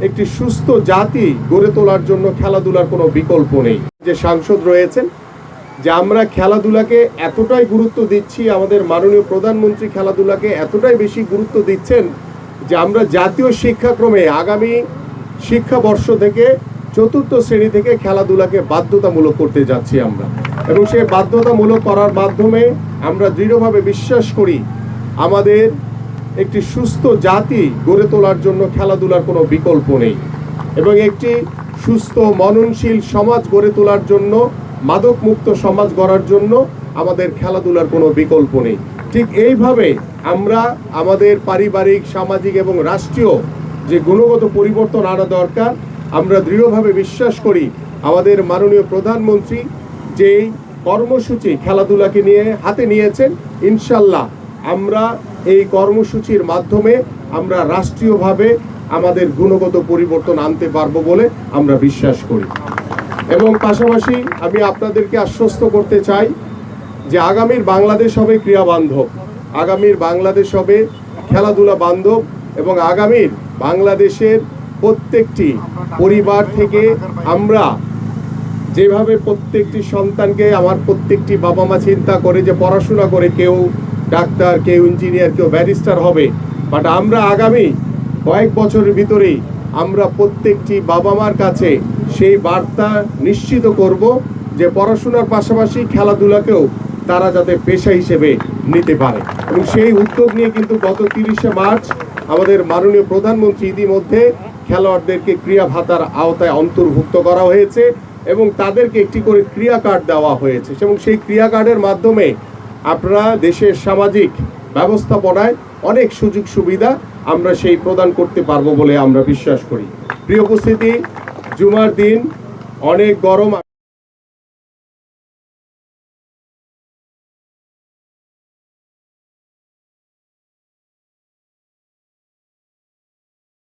একটি সুস্থ জাতি গড়ে তোলার জন্য খেলাধুলার কোনো বিকল্প নেই। যে সাংসদ রয়েছেন, যে আমরা খেলাধুলাকে এতটাই গুরুত্ব দিচ্ছি, আমাদের মাননীয় প্রধানমন্ত্রী খেলাধুলাকে এতটাই বেশি গুরুত্ব দিচ্ছেন যে আমরা জাতীয় শিক্ষাক্রমে আগামী শিক্ষাবর্ষ থেকে ৪র্থ শ্রেণী থেকে খেলাধুলাকে বাধ্যতামূলক করতে যাচ্ছি আমরা। এবং সেই বাধ্যতামূলক করার মাধ্যমে আমরা দৃঢ়ভাবে বিশ্বাস করি আমাদের একটি সুস্থ জাতি গড়ে তোলার জন্য খেলাধুলার কোনো বিকল্প নেই। এবং একটি সুস্থ মননশীল সমাজ গড়ে তোলার জন্য, মাদকমুক্ত সমাজ গড়ার জন্য আমাদের খেলাধুলার কোনো বিকল্প নেই। ঠিক এইভাবে আমরা আমাদের পারিবারিক, সামাজিক এবং রাষ্ট্রীয় যে গুণগত পরিবর্তন আনা দরকার, আমরা দৃঢ়ভাবে বিশ্বাস করি আমাদের মাননীয় প্রধানমন্ত্রী যেই কর্মসূচি খেলাধুলাকে নিয়ে হাতে নিয়েছেন, ইনশাল্লাহ আমরা এই কর্মসূচির মাধ্যমে আমরা রাষ্ট্রীয়ভাবে আমাদের গুণগত পরিবর্তন আনতে পারবো বলে আমরা বিশ্বাস করি। এবং পাশাপাশি আমি আপনাদেরকে আশ্বস্ত করতে চাই যে আগামীর বাংলাদেশ হবে ক্রীড়া বান্ধব, আগামীর বাংলাদেশ হবে খেলাধুলা বান্ধব, এবং আগামীর বাংলাদেশের প্রত্যেকটি পরিবার থেকে আমরা যেভাবে প্রত্যেকটি সন্তানকে, আমার প্রত্যেকটি বাবা মা চিন্তা করে যে পড়াশোনা করে কেউ ডাক্তার, কেউ ইঞ্জিনিয়ার, কেউ ব্যারিস্টার হবে, বাট আমরা আগামী কয়েক বছরের ভিতরেই আমরা প্রত্যেকটি বাবা মার কাছে সেই বার্তা নিশ্চিত করব যে পড়াশোনার পাশাপাশি খেলাধুলাকেও তারা যাতে পেশা হিসেবে নিতে পারে। এবং সেই উদ্যোগ নিয়ে কিন্তু গত 30শে মার্চ আমাদের মাননীয় প্রধানমন্ত্রী ইতিমধ্যে খেলোয়াড়দেরকে ক্রীড়া ভাতার আওতায় অন্তর্ভুক্ত করা হয়েছে এবং তাদেরকে একটি করে ক্রীড়া কার্ড দেওয়া হয়েছে। এবং সেই ক্রীড়া কার্ডের মাধ্যমে আপনারা দেশের সামাজিক ব্যবস্থাপনায় অনেক সুযোগ সুবিধা আমরা সেই প্রদান করতে পারবো বলে আমরা বিশ্বাস করি। প্রিয় উপস্থিতি, জুমার দিন, অনেক গরম।